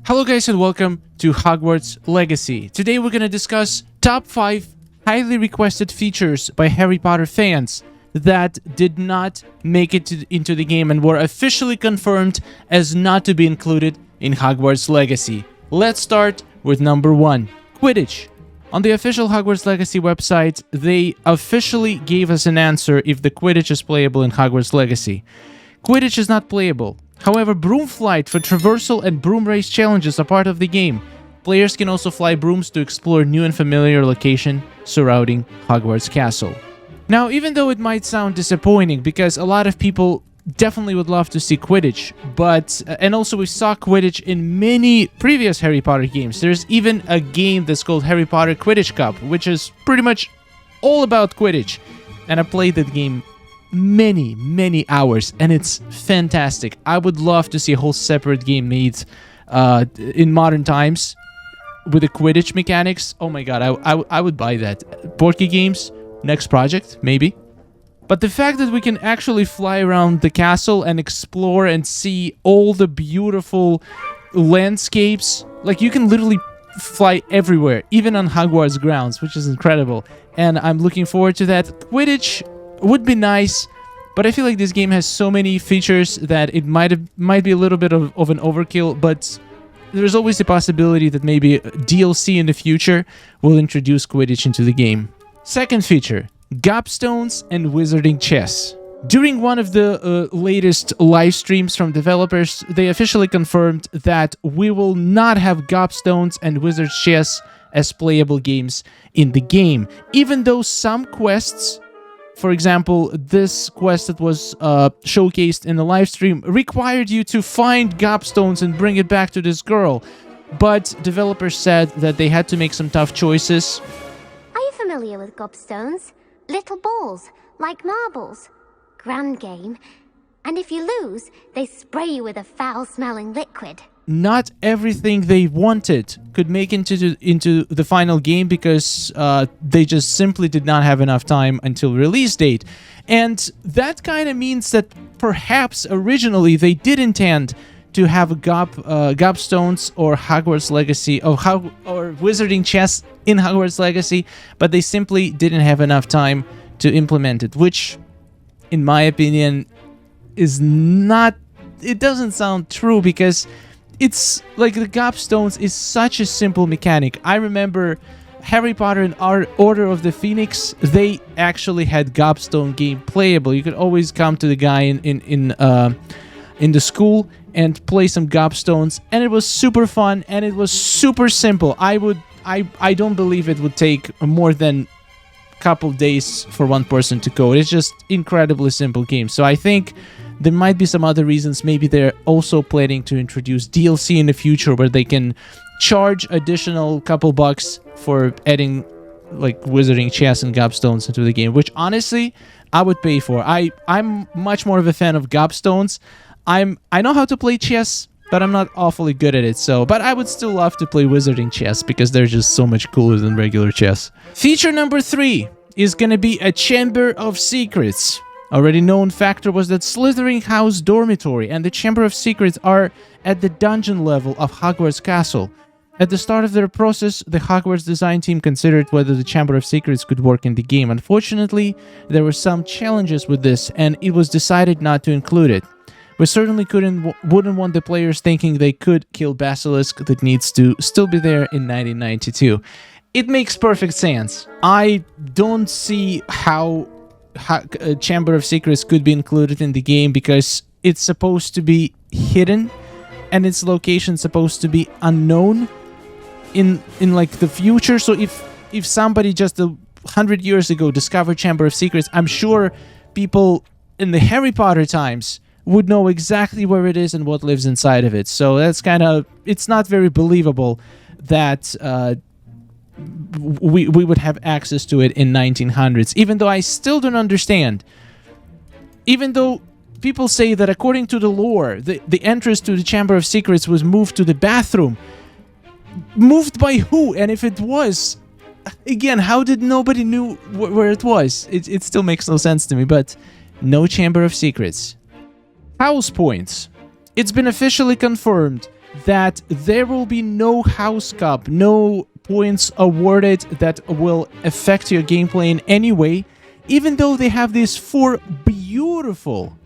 Hello guys and welcome to Hogwarts Legacy. Today we're going to discuss top 5 highly requested features by Harry Potter fans that did not make it into the game and were officially confirmed as not to be included in Hogwarts Legacy. Let's start with number 1, Quidditch. On the official Hogwarts Legacy website, they officially gave us an answer if the Quidditch is playable in Hogwarts Legacy. Quidditch is not playable. However, broom flight for traversal and broom race challenges are part of the game. Players can also fly brooms to explore new and familiar location surrounding Hogwarts Castle. Now, even though it might sound disappointing because a lot of people definitely would love to see Quidditch, and also we saw Quidditch in many previous Harry Potter games. There's even a game that's called Harry Potter Quidditch Cup, which is pretty much all about Quidditch. And I played that game many hours, and it's fantastic. I would love to see a whole separate game made in modern times with the Quidditch mechanics. Oh my god, I would buy that. Porky Games, next project, maybe. But the fact that we can actually fly around the castle and explore and see all the beautiful landscapes, like you can literally fly everywhere, even on Hogwarts grounds, which is incredible. And I'm looking forward to that. Quidditch would be nice, but I feel like this game has so many features that it might be a little bit of an overkill, but there's always the possibility that maybe DLC in the future will introduce Quidditch into the game. Second feature, gobstones and wizarding chess. During one of the latest live streams from developers, they officially confirmed that we will not have gobstones and wizard chess as playable games in the game, even though some quests, for example, this quest that was showcased in the live stream required you to find gobstones and bring it back to this girl. But developers said that they had to make some tough choices. Are you familiar with gobstones? Little balls, like marbles. Grand game. And if you lose, they spray you with a foul-smelling liquid. Not everything they wanted could make into the final game because they just simply did not have enough time until release date. And that kind of means that perhaps originally they did intend to have gobstones or Hogwarts Legacy or wizarding chess in Hogwarts Legacy, but they simply didn't have enough time to implement it, which in my opinion is not, it doesn't sound true, because it's like the gobstones is such a simple mechanic. I remember Harry Potter and Order of the Phoenix, they actually had gobstone game playable. You could always come to the guy in the school and play some gobstones, and it was super fun and it was super simple. I don't believe it would take more than a couple days for one person to code. It's just incredibly simple game. So I think there might be some other reasons. Maybe they're also planning to introduce DLC in the future where they can charge additional couple bucks for adding like wizarding chess and gobstones into the game, which honestly I would pay for. I'm much more of a fan of gobstones. I know how to play chess, but I'm not awfully good at it. But I would still love to play wizarding chess because they're just so much cooler than regular chess. Feature number 3 is going to be a Chamber of Secrets. Already known factor was that Slytherin House Dormitory and the Chamber of Secrets are at the dungeon level of Hogwarts Castle. At the start of their process, the Hogwarts design team considered whether the Chamber of Secrets could work in the game. Unfortunately, there were some challenges with this, and it was decided not to include it. We certainly wouldn't want the players thinking they could kill Basilisk that needs to still be there in 1992. It makes perfect sense. I don't see how Chamber of Secrets could be included in the game because it's supposed to be hidden and its location supposed to be unknown in like the future. So if somebody just 100 years ago discovered Chamber of Secrets, I'm sure people in the Harry Potter times would know exactly where it is and what lives inside of it. So that's kind of, it's not very believable that we would have access to it in 1900s, even though I still don't understand. Even though people say that according to the lore, the entrance to the Chamber of Secrets was moved to the bathroom. Moved by who? And if it was, again, how did nobody knew where it was? It still makes no sense to me, but no Chamber of Secrets. House points. It's been officially confirmed that there will be no house cup, no points awarded that will affect your gameplay in any way, even though they have these 4 beautiful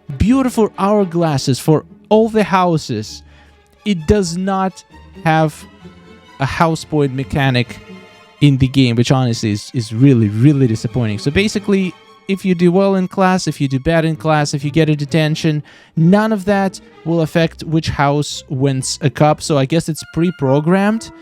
hourglasses for all the houses. It does not have a house point mechanic in the game, which honestly is really, really disappointing. So basically, if you do well in class, if you do bad in class, if you get a detention, none of that will affect which house wins a cup. So I guess it's pre-programmed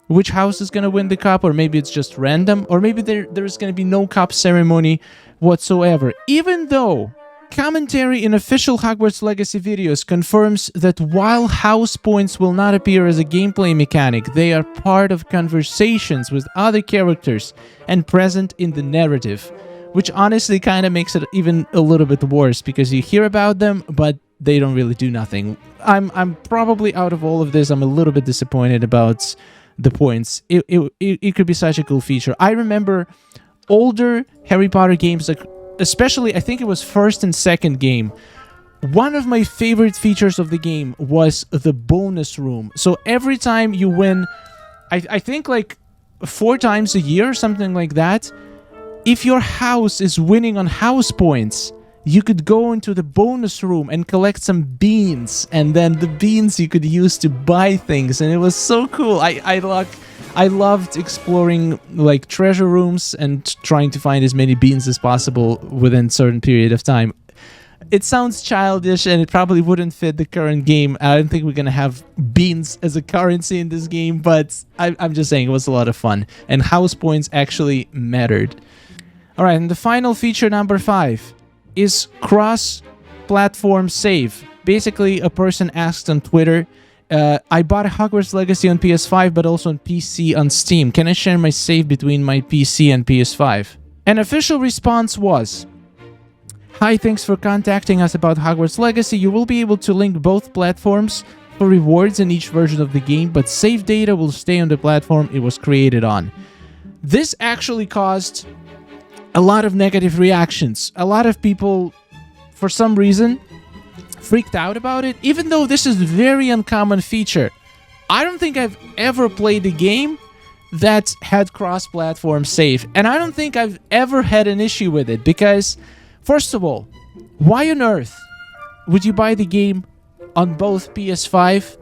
which house is going to win the cup, or maybe it's just random, or maybe there's going to be no cup ceremony whatsoever. Even though commentary in official Hogwarts Legacy videos confirms that while house points will not appear as a gameplay mechanic, they are part of conversations with other characters and present in the narrative, which honestly kind of makes it even a little bit worse, because you hear about them, but they don't really do nothing. I'm probably out of all of this, I'm a little bit disappointed about the points. It could be such a cool feature. I remember older Harry Potter games, like especially I think it was first and second game. One of my favorite features of the game was the bonus room. So every time you win, I think like 4 times a year or something like that, if your house is winning on house points, you could go into the bonus room and collect some beans, and then the beans you could use to buy things, and it was so cool. I loved exploring like treasure rooms and trying to find as many beans as possible within a certain period of time. It sounds childish, and it probably wouldn't fit the current game. I don't think we're gonna have beans as a currency in this game, but I'm just saying it was a lot of fun, and house points actually mattered. Alright, and the final feature, number 5, is cross-platform save. Basically, a person asked on Twitter, I bought a Hogwarts Legacy on PS5, but also on PC on Steam. Can I share my save between my PC and PS5? An official response was, hi, thanks for contacting us about Hogwarts Legacy. You will be able to link both platforms for rewards in each version of the game, but save data will stay on the platform it was created on. This actually caused a lot of negative reactions. A lot of people, for some reason, freaked out about it, even though this is a very uncommon feature. I don't think I've ever played a game that had cross-platform save, and I don't think I've ever had an issue with it, because, first of all, why on earth would you buy the game on both PS5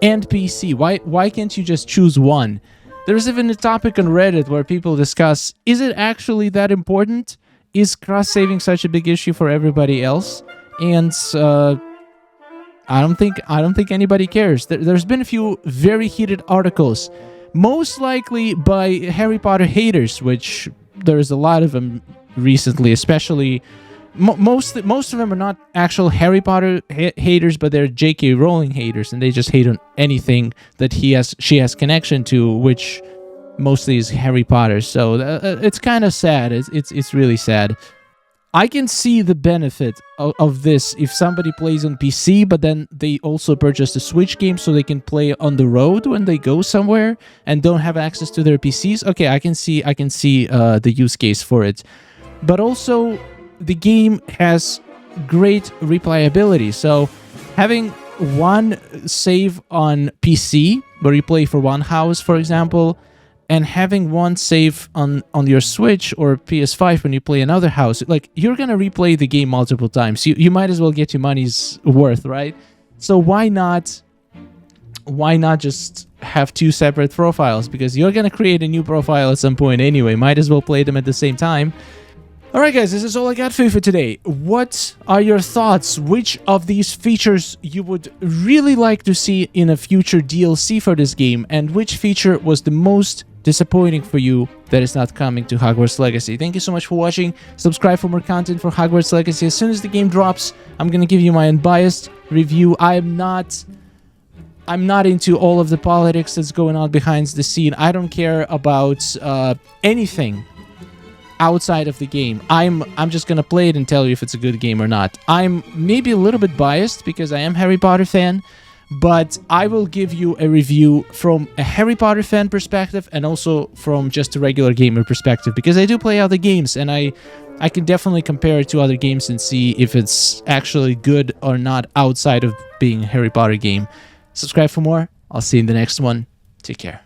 and PC? Why can't you just choose one? There's even a topic on Reddit where people discuss, is it actually that important? Is cross-saving such a big issue for everybody else? And I don't think anybody cares. There's been a few very heated articles, most likely by Harry Potter haters, which there's a lot of them recently, especially most of them are not actual Harry Potter haters, but they're J.K. Rowling haters, and they just hate on anything that she has connection to, which mostly is Harry Potter. So it's kind of sad. It's really sad. I can see the benefit of this if somebody plays on PC, but then they also purchase the Switch game so they can play on the road when they go somewhere and don't have access to their PCs. Okay, I can see the use case for it, but also the game has great replayability. So having one save on PC where you play for one house, for example, and having one save on your Switch or PS5 when you play another house, like, you're gonna replay the game multiple times. You might as well get your money's worth, right? So why not just have 2 separate profiles? Because you're gonna create a new profile at some point anyway. Might as well play them at the same time. Alright guys, this is all I got for you for today. What are your thoughts? Which of these features you would really like to see in a future DLC for this game? And which feature was the most disappointing for you that is not coming to Hogwarts Legacy? Thank you so much for watching. Subscribe for more content for Hogwarts Legacy. As soon as the game drops, I'm gonna give you my unbiased review. I'm not into all of the politics that's going on behind the scene. I don't care about anything outside of the game. I'm just gonna play it and tell you if it's a good game or not. I'm maybe a little bit biased because I am a Harry Potter fan, but I will give you a review from a Harry Potter fan perspective and also from just a regular gamer perspective, because I do play other games and I can definitely compare it to other games and see if it's actually good or not outside of being a Harry Potter game. Subscribe for more. I'll see you in the next one. Take care.